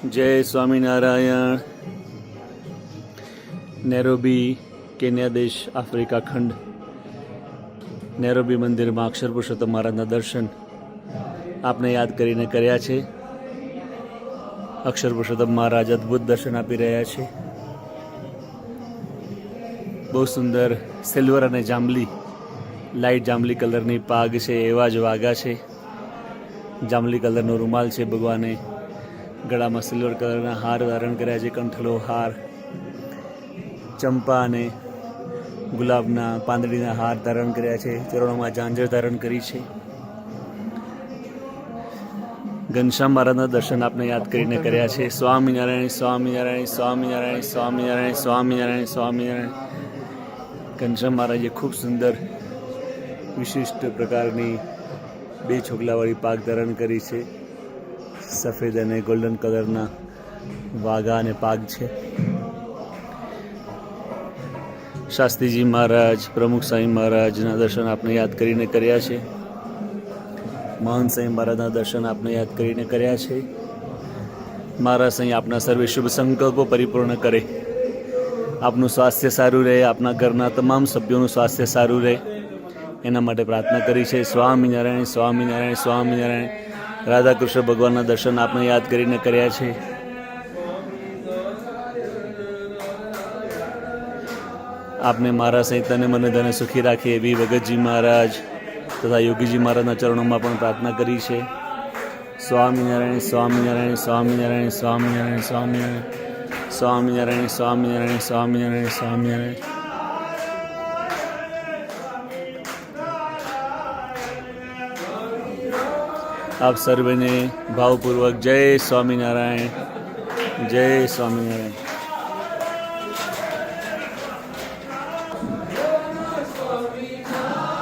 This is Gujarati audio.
જય સ્વામિનારાયણ. નેરોબી, કેન્યા દેશ, આફ્રિકા ખંડ. નેરોબી મંદિરમાં અક્ષર પુરુષોત્તમ મહારાજના દર્શન આપને યાદ કરીને કર્યા છે. અક્ષર પુરુષોત્તમ મહારાજ અદ્ભુત દર્શન આપી રહ્યા છે. બહુ સુંદર સિલ્વર અને જાંબલી, લાઇટ જાંબલી કલરની પાગ છે, એવા જ વાઘા છે. જાંબલી કલરનો રૂમાલ છે. ભગવાને ગળામાં સિલ્વર કલરના હાર ધારણ કર્યા છે, કંઠલો હાર, ચંપા અને ગુલાબના પાંદડીના હાર ધારણ કર્યા છે. ચરણોમાં ઝાંઝર ધારણ કરી છે. ઘનશ્યામ મહારાજના દર્શન આપને યાદ કરીને કર્યા છે. સ્વામિનારાયણ, સ્વામિનારાયણ, સ્વામિનારાયણ, સ્વામિનારાયણ, સ્વામિનારાયણ, સ્વામિનારાયણ. ઘનશ્યામ મહારાજે ખૂબ સુંદર વિશિષ્ટ પ્રકારની બે છોકલાવાળી પાક ધારણ કરી છે. સફેદ અને ગોલ્ડન કલરના વાઘા અને પાગ છે. શાસ્ત્રીજી મહારાજ, પ્રમુખ સાંઈ મહારાજના દર્શન આપને યાદ કરીને કર્યા છે. મહંત સાંઈ મહારાજના દર્શન આપને યાદ કરીને કર્યા છે. મહારાજ સાંઈ આપના સર્વે શુભ સંકલ્પો પરિપૂર્ણ કરે, આપનું સ્વાસ્થ્ય સારું રહે, આપના ઘરના તમામ સભ્યોનું સ્વાસ્થ્ય સારું રહે, એના માટે પ્રાર્થના કરી છે. સ્વામિનારાયણ, સ્વામિનારાયણ, સ્વામિનારાયણ. રાધા કૃષ્ણ ભગવાનના દર્શન આપને યાદ કરીને કર્યા છે. આપને મારા સહિત તને મને ધને સુખી રાખે એવી ભગતજી મહારાજ તથા યોગીજી મહારાજના ચરણોમાં પણ પ્રાર્થના કરી છે. સ્વામિનારાયણ, સ્વામિનારાયણ, સ્વામિનારાયણ, સ્વામિનારાયણ, સ્વામિનારાયણ, સ્વામિનારાયણ, સ્વામિનારાયણ, સ્વામિનારાયણ, સ્વામિનારાયણ. આપ સર્વેને ભાવપૂર્વક જય સ્વામિનારાયણ, જય સ્વામિનારાયણ.